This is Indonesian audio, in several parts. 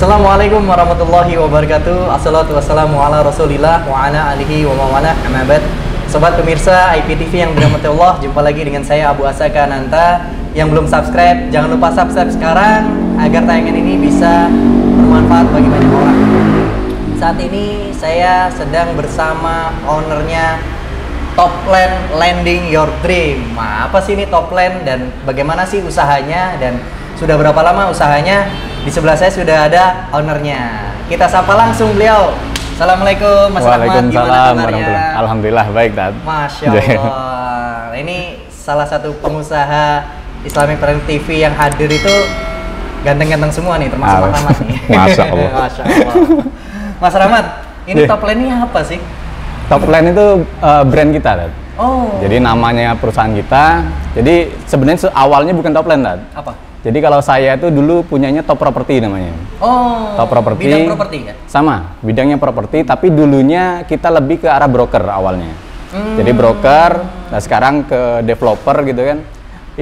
Assalamualaikum warahmatullahi wabarakatuh. Assalatu wassalamu ala rasulillah wa ala alihi wa mawalah. Amabad. Sobat pemirsa IPTV yang dirahmati Allah, jumpa lagi dengan saya Abu Asaka Ananta. Yang belum subscribe, jangan lupa subscribe sekarang agar tayangan ini bisa bermanfaat bagi banyak orang. Saat ini saya sedang bersama ownernya Topland Landing Your Dream. Nah, apa sih ini Topland dan bagaimana sih usahanya dan sudah berapa lama usahanya? Di sebelah saya sudah ada ownernya. Kita sapa langsung beliau. Assalamualaikum Mas Rahmat, gimana kabarnya? Alhamdulillah baik, Dad. Masya Allah. Ini salah satu pengusaha Islamic Trend TV yang hadir itu ganteng-ganteng semua nih, termasuk Mas Rahmat nih. Masya Allah. Masya Allah. Mas Rahmat, ini Topland ini apa sih? Topland itu brand kita, Dad. Oh. Jadi namanya perusahaan kita. Jadi sebenarnya awalnya bukan Topland, Dad. Apa? Jadi kalau saya itu dulu punyanya Top Property namanya. Oh. Top Property. Bidang properti ya? Sama, bidangnya properti, tapi dulunya kita lebih ke arah broker awalnya. Jadi broker, nah sekarang ke developer gitu kan.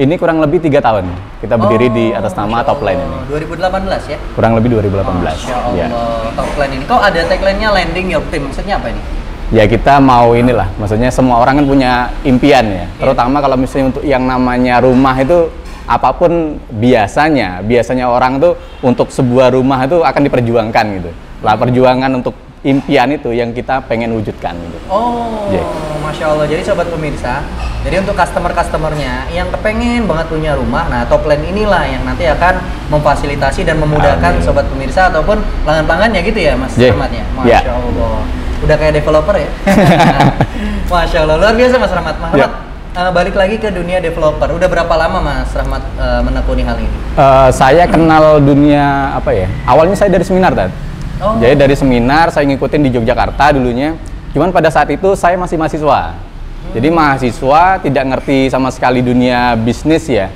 Ini kurang lebih 3 tahun kita berdiri di atas nama Topland ini. 2018 ya? Kurang lebih 2018. Masya Allah, Ya. Topland ini. Kok ada tagline-nya Landing Your Dream? Maksudnya apa ini? Ya kita mau inilah, maksudnya semua orang kan punya impian ya. Terutama kalau misalnya untuk yang namanya rumah itu, apapun biasanya orang tuh untuk sebuah rumah itu akan diperjuangkan gitu. Lah perjuangan untuk impian itu yang kita pengen wujudkan gitu. Oh, Yeah. Masya Allah. Jadi sobat pemirsa, jadi untuk customer-customernya yang kepengen banget punya rumah, nah Topland inilah yang nanti akan memfasilitasi dan memudahkan sobat pemirsa ataupun pelanggan-pelanggannya gitu ya Mas Rahmat ya. Masya Allah. Udah kayak developer ya. Masya Allah, luar biasa Mas Rahmat. Mas Rahmat, balik lagi ke dunia developer. Udah berapa lama Mas Rahmat menekuni hal ini? Saya kenal dunia apa ya? Awalnya saya dari seminar, Dad. Oh. Jadi dari seminar saya ngikutin di Yogyakarta dulunya. Cuman pada saat itu saya masih mahasiswa. Jadi mahasiswa tidak ngerti sama sekali dunia bisnis ya.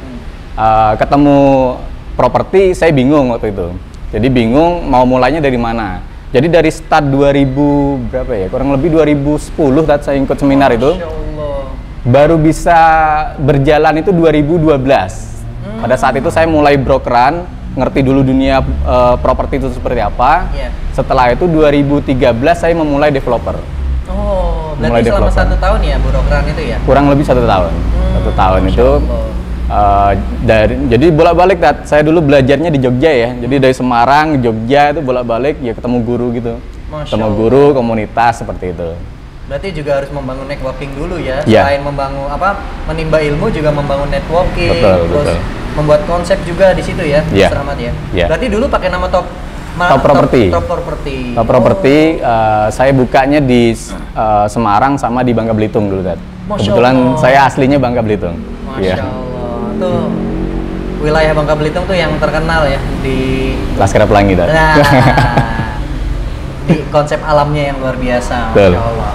Ketemu properti saya bingung waktu itu. Jadi bingung mau mulainya dari mana. Jadi dari start 2000 berapa ya? Kurang lebih 2010 saat saya ikut seminar itu. Masya Allah. Baru bisa berjalan itu 2012. Pada saat itu saya mulai brokeran, ngerti dulu dunia properti itu seperti apa. Yeah. Setelah itu 2013 saya memulai developer. Oh, Mulai berarti selama developer. 1 tahun ya brokeran itu ya? Kurang lebih 1 tahun. 1 tahun Masya itu. Allah. Jadi bolak-balik, Dad. Saya dulu belajarnya di Jogja ya. Jadi dari Semarang, Jogja itu bolak-balik ya ketemu guru gitu. Masya Ketemu Allah. guru, komunitas seperti itu. Berarti juga harus membangun networking dulu ya. Ya. Selain membangun menimba ilmu juga membangun networking. Betul, terus betul. membuat konsep juga di situ ya, Ya. Mas Rahmat ya. Ya. Berarti dulu pakai nama Top Property. Top Property. Top Property saya bukanya di Semarang sama di Bangka Belitung dulu, Dad. Masya Kebetulan Allah. saya aslinya Bangka Belitung. Masya Iya. Allah. Tuh wilayah Bangka Belitung tuh yang terkenal ya di Laskar Pelangi, Dad. nah, di konsep alamnya yang luar biasa. Betul. Masya Allah.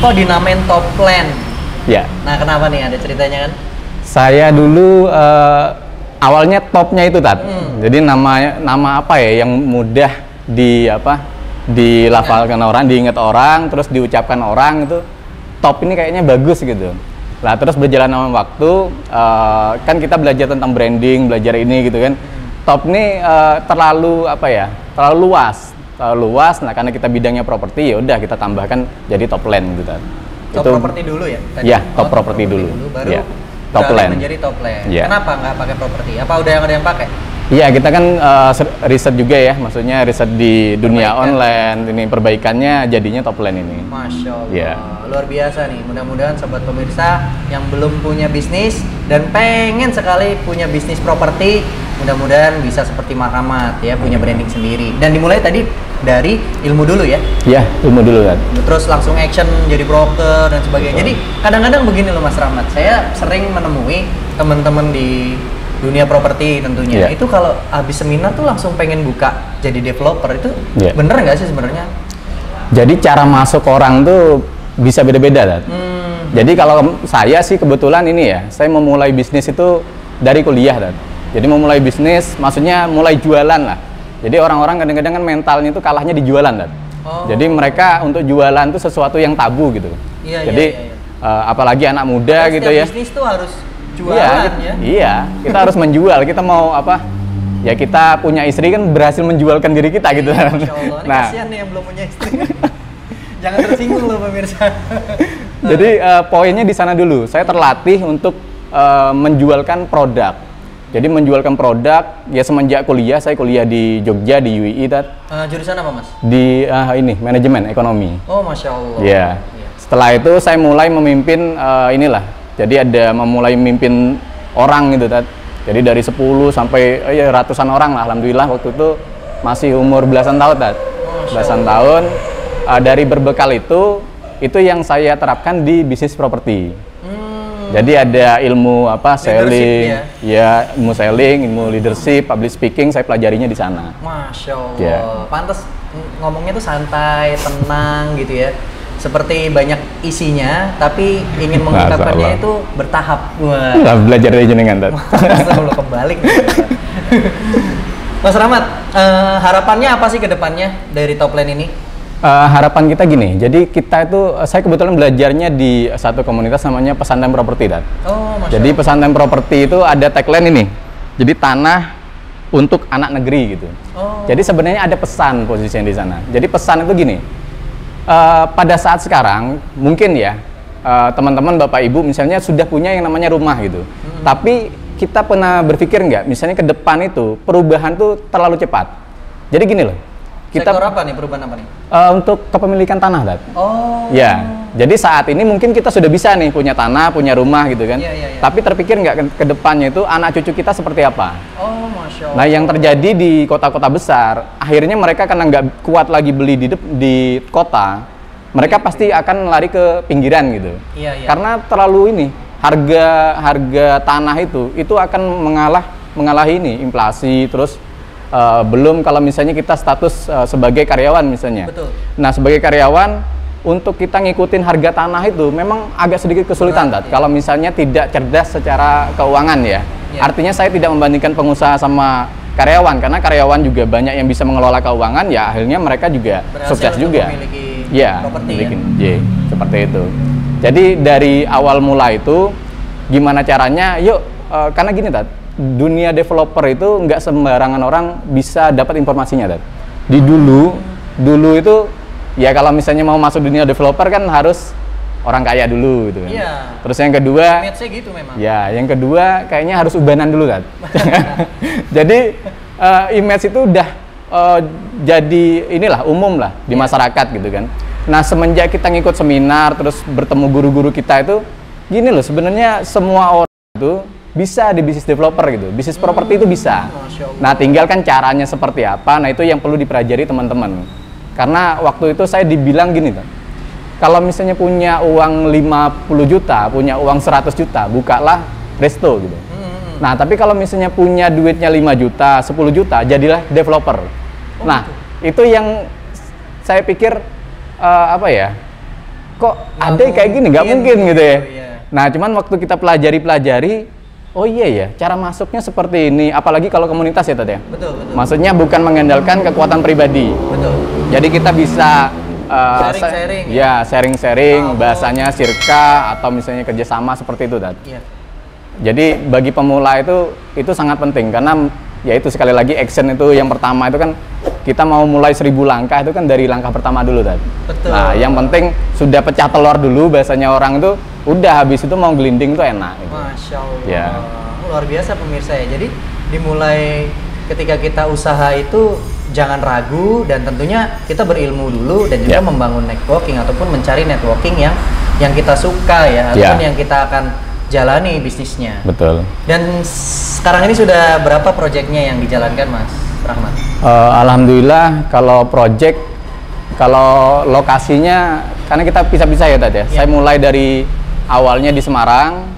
Kok dinamain Topland? Ya. Nah, kenapa nih? Ada ceritanya kan? Saya dulu awalnya topnya itu, Tat. Jadi nama apa ya yang mudah dilafalkan orang, diingat orang, terus diucapkan orang itu. Top ini kayaknya bagus gitu. Lah terus berjalan sama waktu, kan kita belajar tentang branding, belajar ini gitu kan. Top ini terlalu luas. Nah karena kita bidangnya properti, ya udah kita tambahkan jadi Topland gitu. Top Property dulu ya? Tadi? Ya, Top Property dulu. Baru Ya. Topland. menjadi Topland. Ya. Kenapa nggak pakai properti? Apa udah ada yang pakai? Iya, kita kan riset juga ya, maksudnya riset di dunia Perbaikan. online, ini perbaikannya jadinya Topland ini. Masya Allah, Ya. luar biasa nih. Mudah-mudahan sobat pemirsa yang belum punya bisnis dan pengen sekali punya bisnis properti, mudah-mudahan bisa seperti Mas Rahmat ya, punya branding sendiri. Dan dimulai tadi dari ilmu dulu ya, Ya, ilmu dulu kan. terus langsung action jadi broker dan sebagainya. Jadi kadang-kadang begini loh Mas Rahmat, saya sering menemui teman-teman di dunia properti tentunya. Iya. Itu kalau habis seminar tuh langsung pengen buka jadi developer, itu Iya. bener nggak sih sebenarnya? Jadi cara masuk orang tuh bisa beda-beda, Dad. Jadi kalau saya sih kebetulan ini ya, saya memulai bisnis itu dari kuliah, Dad. Jadi memulai bisnis, maksudnya mulai jualan lah. Jadi orang-orang kadang-kadang kan mentalnya itu kalahnya di jualan, Dad. Oh. Jadi mereka untuk jualan itu sesuatu yang tabu gitu. Iya, Jadi apalagi anak muda gitu ya. Bisnis tuh harus Iya, jualan ya. iya, kita harus menjual. Kita mau ya kita punya istri kan berhasil menjualkan diri kita gitu. Masya Allah, ini Nah, kasihan nih yang belum punya istri. Jangan tersinggung loh pemirsa. jadi poinnya di sana dulu. Saya terlatih untuk menjualkan produk. Jadi menjualkan produk ya semenjak kuliah. Saya kuliah di Jogja di UII, Jurusan apa mas? di ini manajemen ekonomi. Oh Masya Allah. Ya. Setelah itu saya mulai memimpin inilah. Jadi ada memulai memimpin orang gitu, Jadi dari 10 sampai ya ratusan orang lah. Alhamdulillah waktu itu masih umur belasan tahun, belasan tahun. Dari berbekal itu yang saya terapkan di bisnis properti. Jadi ada ilmu selling, ya ilmu selling, ilmu leadership, public speaking, saya pelajarinya di sana. Masya Allah. Pantas ngomongnya tuh santai, tenang gitu ya. Seperti banyak isinya, tapi ingin mengungkapkannya itu bertahap. Wah. Belajar dari jenengan, Selalu kebalik. Mas Rahmat, harapannya apa sih ke depannya dari Topline ini? Harapan kita gini, jadi kita itu, saya kebetulan belajarnya di satu komunitas namanya Pesantren Properti, Oh, Masya Jadi Allah. pesantren properti itu ada tagline ini, jadi tanah untuk anak negeri gitu. Oh. Jadi sebenarnya ada pesan posisinya di sana. Jadi pesan itu gini, pada saat sekarang mungkin ya teman-teman Bapak Ibu misalnya sudah punya yang namanya rumah gitu, tapi kita pernah berpikir nggak, misalnya ke depan itu perubahan tuh terlalu cepat. Jadi gini loh. Sektor apa nih, perubahan apa nih? Untuk kepemilikan tanah, Oh. Ya, jadi saat ini mungkin kita sudah bisa nih punya tanah, punya rumah gitu kan. Iya. Tapi terpikir nggak ke depannya itu anak cucu kita seperti apa? Oh, Masya Allah. Nah, yang terjadi di kota-kota besar, akhirnya mereka karena nggak kuat lagi beli di kota, mereka pasti akan lari ke pinggiran gitu. Iya. Karena terlalu ini harga tanah itu akan mengalahi ini inflasi, terus belum kalau misalnya kita status sebagai karyawan misalnya. Betul. Nah, sebagai karyawan untuk kita ngikutin harga tanah itu memang agak sedikit kesulitan, Berat, ya. Kalau misalnya tidak cerdas secara keuangan ya. Artinya saya tidak membandingkan pengusaha sama karyawan, karena karyawan juga banyak yang bisa mengelola keuangan, ya akhirnya mereka juga Berhasil sukses untuk juga. memiliki Ya, properti, seperti itu. Jadi dari awal mula itu gimana caranya? Yuk, karena gini, dunia developer itu nggak sembarangan orang bisa dapat informasinya, Di dulu itu ya kalau misalnya mau masuk dunia developer kan harus orang kaya dulu gitu kan. Iya. Terus yang kedua, Image-nya gitu memang. ya yang kedua kayaknya harus ubanan dulu, Jadi image itu udah jadi inilah umum lah di masyarakat gitu kan. Nah, semenjak kita ngikut seminar terus bertemu guru-guru kita itu gini loh, sebenarnya semua orang itu bisa di bisnis developer gitu, bisnis properti itu bisa. Nah, tinggal kan caranya seperti apa, nah itu yang perlu dipelajari teman-teman. Karena waktu itu saya dibilang gini, kalau misalnya punya uang 50 juta, punya uang 100 juta, bukalah resto gitu. Nah, tapi kalau misalnya punya duitnya 5 juta, 10 juta, jadilah developer. Nah, itu yang saya pikir, kok ada kayak gini, nggak mungkin gitu ya. Nah, cuman waktu kita pelajari, oh iya ya, cara masuknya seperti ini. Apalagi kalau komunitas ya, ya. Betul. Maksudnya bukan mengandalkan kekuatan pribadi. Betul. Jadi kita bisa sharing-sharing. Ya, sharing-sharing, bahasanya sirka atau misalnya kerjasama seperti itu, Iya. Jadi bagi pemula itu sangat penting, karena ya itu sekali lagi action itu yang pertama itu kan kita mau mulai 1000 langkah itu kan dari langkah pertama dulu, Betul. Nah, yang penting sudah pecah telur dulu, bahasanya orang itu udah habis itu mau gelinding itu enak gitu. Masya Allah. Ya. Luar biasa pemirsa ya. Jadi dimulai ketika kita usaha itu jangan ragu, dan tentunya kita berilmu dulu dan juga membangun networking ataupun mencari networking yang kita suka ya, ataupun yang kita akan jalani bisnisnya. Betul. Dan sekarang ini sudah berapa proyeknya yang dijalankan, Mas Rahmat? Alhamdulillah kalau project, kalau lokasinya karena kita pisah-pisah ya, ya. Saya mulai dari awalnya di Semarang.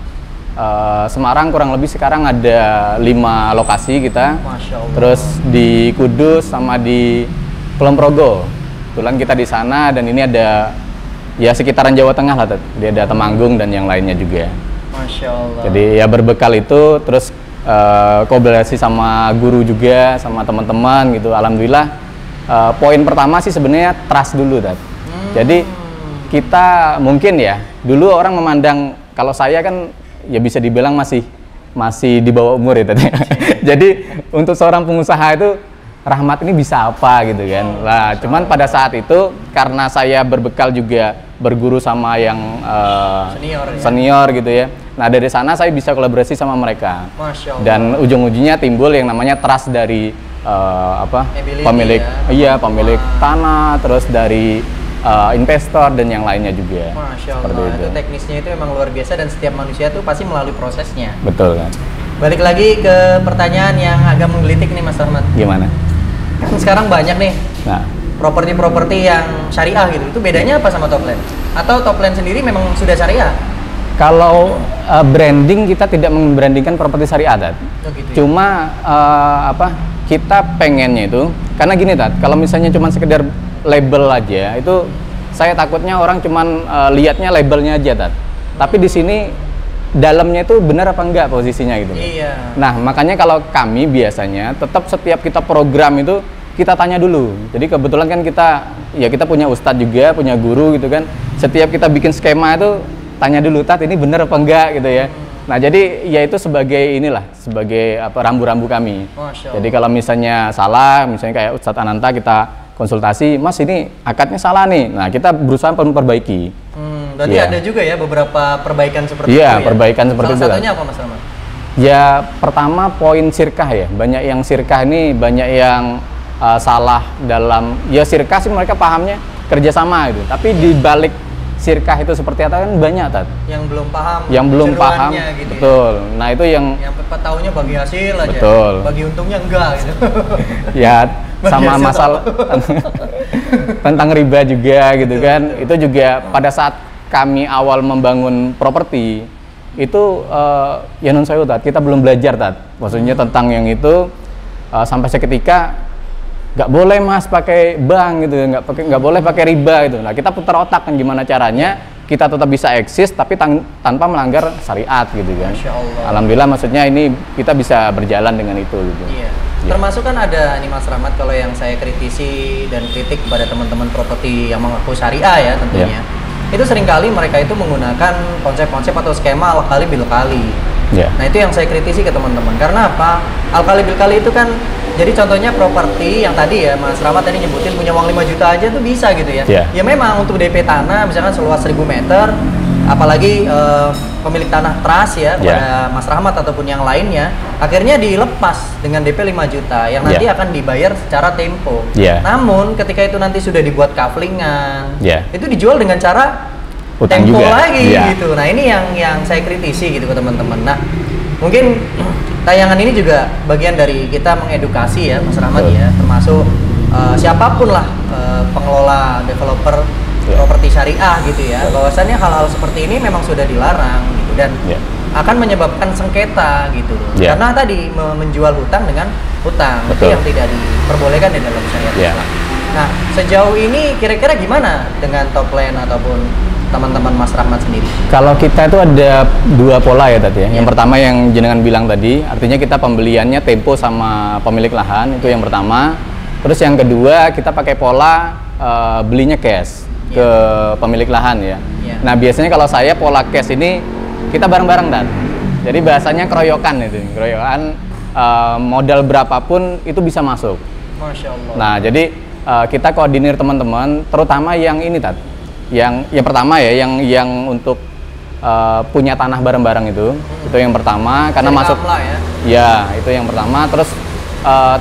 Semarang kurang lebih sekarang ada 5 lokasi kita. Masya Allah. Terus di Kudus sama di Kulon Progo. Kebetulan kita di sana, dan ini ada ya sekitaran Jawa Tengah lah, dia ada Temanggung dan yang lainnya juga. Masya Allah. Jadi ya berbekal itu, terus kolaborasi sama guru juga, sama teman-teman gitu. Alhamdulillah, poin pertama sih sebenarnya trust dulu, Jadi kita mungkin ya, dulu orang memandang, kalau saya kan ya bisa dibilang masih masih di bawah umur ya tadi. Jadi untuk seorang pengusaha itu Rahmat ini bisa apa gitu kan. Lah, cuman pada saat itu karena saya berbekal juga berguru sama yang senior gitu ya. Nah, dari sana saya bisa kolaborasi sama mereka. Masya Allah. Dan ujung-ujungnya timbul yang namanya trust dari pemilik pemilik tanah, terus dari investor dan yang lainnya juga. Masya Allah, itu teknisnya itu memang luar biasa dan setiap manusia itu pasti melalui prosesnya. Betul kan. Balik lagi ke pertanyaan yang agak menggelitik nih Mas Rahmat. Gimana? Kan sekarang banyak nih properti-properti yang syariah gitu. Itu bedanya apa sama Topline? Atau Topline sendiri memang sudah syariah? Kalau branding kita tidak membrandingkan properti syariah, Tat. Oh, gitu ya? Cuma kita pengennya itu karena gini, Tat. Kalau misalnya cuma sekedar label aja, itu saya takutnya orang cuman lihatnya labelnya aja, Tat. Tapi di sini dalamnya itu benar apa enggak posisinya gitu. Iya. Nah, makanya kalau kami biasanya tetap setiap kita program itu kita tanya dulu. Jadi kebetulan kan kita punya ustadz juga, punya guru gitu kan. Setiap kita bikin skema itu tanya dulu, Tat, ini benar apa enggak gitu ya. Nah, jadi ya itu sebagai rambu-rambu kami. Jadi kalau misalnya salah, misalnya kayak Ustadz Ananta kita konsultasi, Mas ini akadnya salah nih. Nah, kita berusaha memperbaiki. Berarti ada juga ya beberapa perbaikan seperti itu ya? Iya, perbaikan seperti itu. Salah satunya apa Mas Rahmat? Ya, pertama poin sirkah ya. Banyak yang sirkah ini, banyak yang salah dalam, ya sirkah sih mereka pahamnya kerjasama gitu. Tapi di balik sirkah itu seperti apa kan banyak, Tat. Yang belum paham. Yang belum paham, gitu betul. Ya? Nah itu yang tahunya bagi hasil aja. Betul. Bagi untungnya enggak gitu. Ya sama masalah tentang riba juga gitu betul, kan. Betul. Itu juga pada saat kami awal membangun properti itu ya non saya, Tat, kita belum belajar, Tat. Maksudnya tentang yang itu sampai seketika nggak boleh Mas pakai bank gitu, nggak boleh pakai riba gitu. Nah kita putar otak kan gimana caranya kita tetap bisa eksis tapi tanpa melanggar syariat gitu kan. Masya Allah. Alhamdulillah, maksudnya ini kita bisa berjalan dengan itu gitu. Iya. Termasuk kan ada nih Mas Rahmat, kalau yang saya kritisi dan kritik kepada teman-teman properti yang mengaku syariah ya tentunya. Itu seringkali mereka itu menggunakan konsep-konsep atau skema al-kali bil kali. Nah itu yang saya kritisi ke teman-teman. Karena apa? Al-kali bil kali itu kan, jadi contohnya properti yang tadi ya Mas Rahmat tadi nyebutin punya uang 5 juta aja tuh bisa gitu ya. Ya memang untuk DP tanah misalkan seluas 1000 meter, apalagi pemilik tanah trust ya kepada Mas Rahmat ataupun yang lainnya, akhirnya dilepas dengan DP 5 juta yang nanti akan dibayar secara tempo. Namun ketika itu nanti sudah dibuat kaflingan, itu dijual dengan cara utang tempo juga lagi gitu. Nah ini yang saya kritisi gitu ke teman-teman. Nah mungkin tayangan ini juga bagian dari kita mengedukasi ya Mas Rahmat ya, termasuk siapapun lah pengelola developer properti syariah gitu ya, bahwasannya hal-hal seperti ini memang sudah dilarang gitu dan akan menyebabkan sengketa gitu loh. Karena tadi menjual hutang dengan hutang itu yang tidak diperbolehkan di dalam syariat Islam. Nah sejauh ini kira-kira gimana dengan Topline ataupun teman-teman Mas Rahmat sendiri? Kalau kita itu ada dua pola ya tadi ya. Yang pertama yang jenengan bilang tadi, artinya kita pembeliannya tempo sama pemilik lahan, itu yang pertama. Terus yang kedua kita pakai pola belinya cash ke pemilik lahan ya. Nah biasanya kalau saya pola cash ini kita bareng-bareng, Dan. Jadi bahasanya keroyokan itu, keroyokan modal berapapun itu bisa masuk. Masya Allah. Nah jadi kita koordinir teman-teman, terutama yang ini, Tat. Yang pertama ya, yang untuk punya tanah bareng-bareng itu yang pertama karena masuk ya itu yang pertama. Terus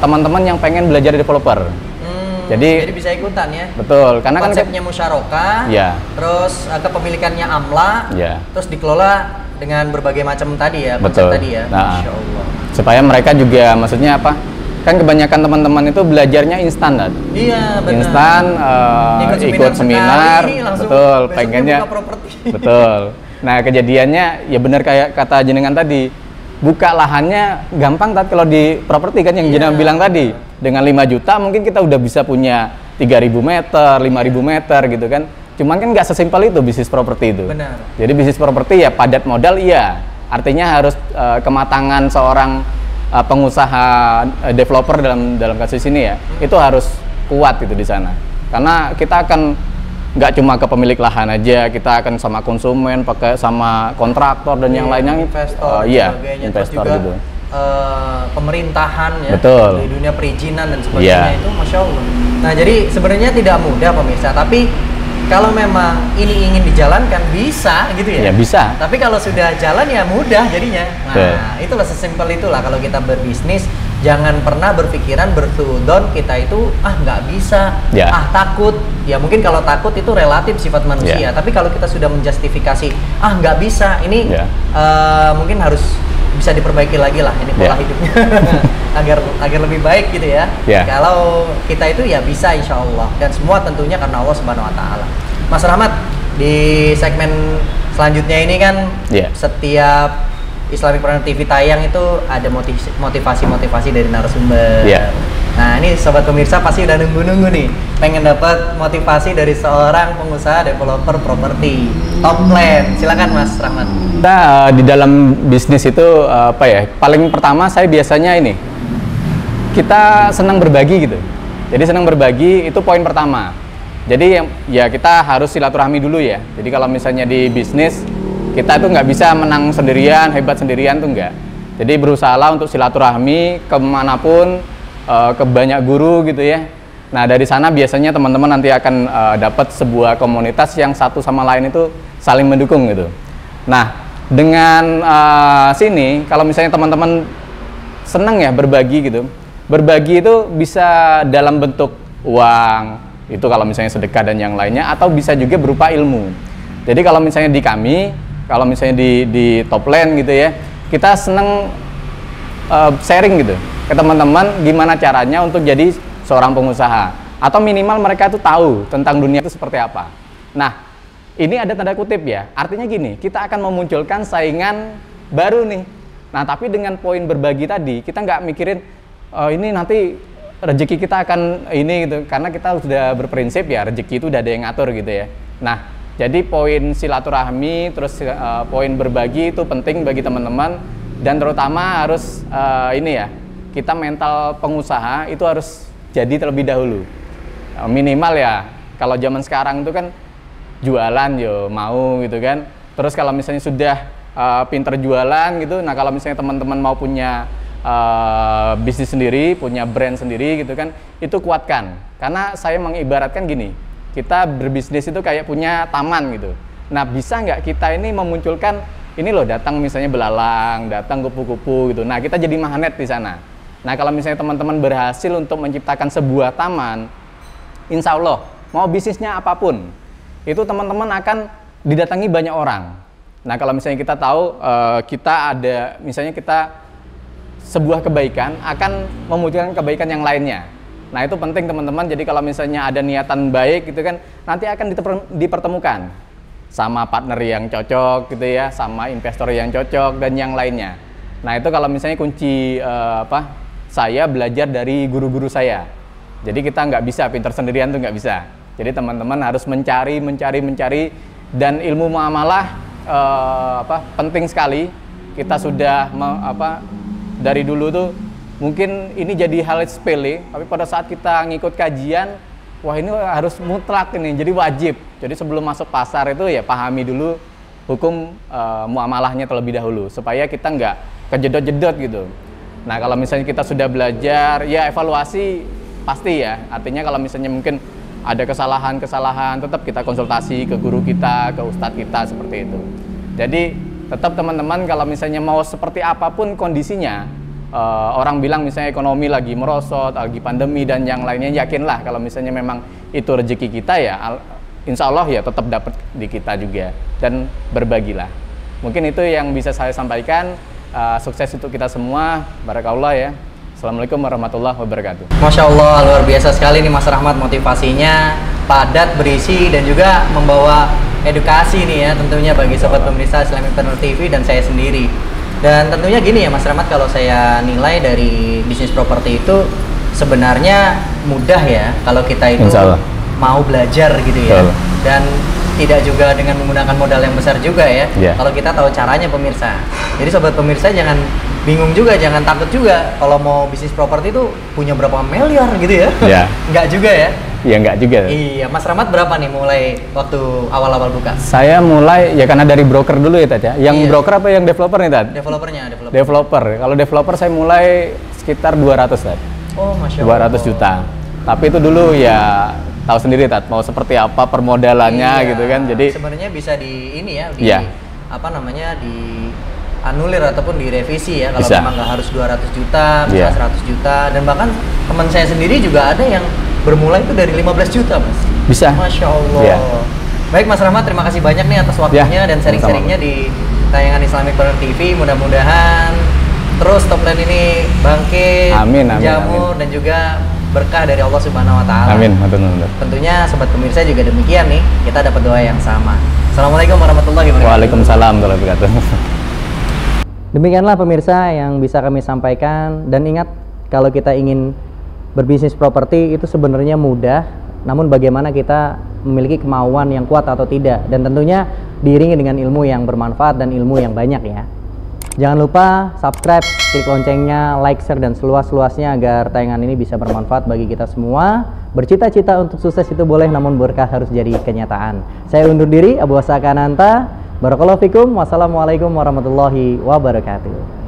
teman-teman yang pengen belajar developer, jadi bisa ikutan ya. Betul, karena konsepnya musyarakah, terus kepemilikannya amla, terus dikelola dengan berbagai macam tadi ya konsep tadi ya. Nah, Masya Allah. Supaya mereka juga maksudnya apa? Kan kebanyakan teman-teman itu belajarnya instan, Dan. Iya, benar. Instan, ikut seminar, betul, pengennya, betul. Nah, kejadiannya ya benar kayak kata jenengan tadi, buka lahannya gampang, Tat, kalau di properti kan yang jenengan bilang tadi, dengan 5 juta mungkin kita udah bisa punya 3.000 meter, 5.000 meter gitu kan. Cuman kan nggak sesimpel itu bisnis properti itu. Benar. Jadi bisnis properti ya padat modal, iya. Artinya harus kematangan seorang pengusaha developer dalam kasus ini ya, itu harus kuat itu di sana, karena kita akan nggak cuma ke pemilik lahan aja, kita akan sama konsumen, pakai sama kontraktor dan yang lainnya, investor, iya, sebagainya. investor Terus juga, gitu. Pemerintahan ya, Betul. di dunia perizinan dan sebagainya, Iya. itu Masya Allah. Nah jadi sebenarnya tidak mudah pemirsa, tapi kalau memang ini ingin dijalankan bisa gitu ya. Ya bisa. Tapi kalau sudah jalan ya mudah jadinya. Nah, Betul. itulah sesimpel itulah kalau kita berbisnis, jangan pernah berpikiran bersuudon kita itu nggak bisa, Ya. takut. Ya mungkin kalau takut itu relatif sifat manusia. Ya. Tapi kalau kita sudah menjustifikasi, nggak bisa, ini Ya. mungkin harus bisa diperbaiki lagi lah ini pola Ya. hidupnya agar lebih baik gitu ya. Ya. Kalau kita itu ya bisa insya Allah, dan semua tentunya karena Allah Subhanahu Wa Taala. Mas Rahmat, di segmen selanjutnya ini kan Ya. setiap Islamic Partner TV tayang itu ada motivasi dari narasumber. Ya. Nah ini sobat pemirsa pasti udah nunggu-nunggu nih, pengen dapat motivasi dari seorang pengusaha developer properti top plan. Silakan Mas Rahmat. Kita di dalam bisnis itu apa ya? Paling pertama saya biasanya ini, kita senang berbagi gitu. Jadi senang berbagi itu poin pertama. Jadi ya kita harus silaturahmi dulu ya. Jadi kalau misalnya di bisnis kita tuh nggak bisa menang sendirian, hebat sendirian tuh nggak. Jadi berusahalah untuk silaturahmi kemanapun, ke banyak guru gitu ya. Nah dari sana biasanya teman-teman nanti akan dapat sebuah komunitas yang satu sama lain itu saling mendukung gitu. Nah dengan sini kalau misalnya teman-teman senang ya berbagi gitu, berbagi itu bisa dalam bentuk uang, itu kalau misalnya sedekah dan yang lainnya, atau bisa juga berupa ilmu. Jadi kalau misalnya di kami, kalau misalnya di Topland gitu ya, kita seneng sharing gitu ke teman-teman gimana caranya untuk jadi seorang pengusaha, atau minimal mereka tuh tahu tentang dunia itu seperti apa. Nah ini ada tanda kutip ya, artinya gini, kita akan memunculkan saingan baru nih. Nah tapi dengan poin berbagi tadi, kita nggak mikirin ini nanti rezeki kita akan ini gitu, karena kita sudah berprinsip ya rezeki itu udah ada yang ngatur gitu ya. Nah jadi poin silaturahmi terus poin berbagi itu penting bagi teman-teman, dan terutama harus ini ya, kita mental pengusaha itu harus jadi terlebih dahulu. Minimal ya kalau zaman sekarang itu kan jualan yo mau gitu kan. Terus kalau misalnya sudah pinter jualan gitu, nah kalau misalnya teman-teman mau punya bisnis sendiri, punya brand sendiri gitu kan, itu kuatkan. Karena saya mengibaratkan gini, kita berbisnis itu kayak punya taman gitu. Nah bisa nggak kita ini memunculkan, ini loh datang misalnya belalang, datang kupu-kupu gitu. Nah kita jadi magnet di sana. Nah kalau misalnya teman-teman berhasil untuk menciptakan sebuah taman, insya Allah mau bisnisnya apapun, itu teman-teman akan didatangi banyak orang. Nah kalau misalnya kita tahu kita ada, misalnya kita sebuah kebaikan akan memunculkan kebaikan yang lainnya. Nah itu penting teman-teman. Jadi kalau misalnya ada niatan baik gitu kan, nanti akan dipertemukan sama partner yang cocok gitu ya, sama investor yang cocok dan yang lainnya. Nah itu kalau misalnya kunci saya belajar dari guru-guru saya. Jadi kita nggak bisa pintar sendirian tuh nggak bisa. Jadi teman-teman harus mencari dan ilmu muamalah penting sekali. Kita sudah dari dulu tuh mungkin ini jadi hal sepele, tapi pada saat kita ngikut kajian, wah ini harus mutlak ini, jadi wajib. Jadi sebelum masuk pasar itu ya pahami dulu hukum muamalahnya terlebih dahulu, supaya kita nggak kejedot-jedot gitu. Nah kalau misalnya kita sudah belajar, ya evaluasi pasti ya. Artinya kalau misalnya mungkin ada kesalahan-kesalahan, tetap kita konsultasi ke guru kita, ke ustadz kita, seperti itu. Jadi tetap teman-teman kalau misalnya mau seperti apapun kondisinya, orang bilang misalnya ekonomi lagi merosot, lagi pandemi dan yang lainnya, yakinlah kalau misalnya memang itu rezeki kita ya, insya Allah ya tetap dapat di kita juga, dan berbagilah. Mungkin itu yang bisa saya sampaikan. Sukses untuk kita semua, barakallah ya. Assalamualaikum warahmatullahi wabarakatuh. Masya Allah, luar biasa sekali nih Mas Rahmat, motivasinya padat, berisi, dan juga membawa edukasi nih ya tentunya bagi sobat pemirsa Islamic Partner TV dan saya sendiri. Dan tentunya gini ya Mas Rahmat, kalau saya nilai dari bisnis properti itu sebenarnya mudah ya kalau kita itu mau belajar gitu ya. Dan tidak juga dengan menggunakan modal yang besar juga ya. Kalau kita tahu caranya pemirsa. Jadi sobat pemirsa jangan bingung juga, jangan takut juga kalau mau bisnis properti itu punya berapa miliar gitu ya. Enggak juga ya. Iya, enggak juga. Iya, Mas Rahmat berapa nih mulai waktu awal-awal buka? Saya mulai ya karena dari broker dulu ya Tad ya. Yang broker apa yang developer nih Tad? Developernya, Developer. Kalau developer saya mulai sekitar 200 Tad. Oh, Masya Allah. 200 juta. Tapi itu dulu ya tahu sendiri Tad, mau seperti apa permodalannya gitu kan. Jadi sebenarnya bisa di ini ya, apa namanya, di anulir ataupun direvisi ya kalau memang nggak harus 200 juta, bisa 100 juta, dan bahkan teman saya sendiri juga ada yang bermulai itu dari 15 juta Mas. Bisa. Masya Allah. Baik Mas Rahmat, terima kasih banyak nih atas waktunya dan sharing-sharingnya di tayangan Islamic Partner TV. Mudah-mudahan terus top line ini bangkit, jamur, dan juga berkah dari Allah Subhanahu wa Ta'ala. Amin. Tentunya sobat pemirsa juga demikian nih, kita dapat doa yang sama. Assalamualaikum warahmatullahi wabarakatuh. Waalaikumsalam warahmatullahi wabarakatuh. Demikianlah pemirsa yang bisa kami sampaikan, dan ingat kalau kita ingin berbisnis properti itu sebenarnya mudah, namun bagaimana kita memiliki kemauan yang kuat atau tidak, dan tentunya diiringi dengan ilmu yang bermanfaat dan ilmu yang banyak ya. Jangan lupa subscribe, klik loncengnya, like, share, dan seluas-luasnya agar tayangan ini bisa bermanfaat bagi kita semua. Bercita-cita untuk sukses itu boleh, namun berkah harus jadi kenyataan. Saya undur diri, Abu Asaka Ananta. Barakallahu fikum. Wassalamualaikum warahmatullahi wabarakatuh.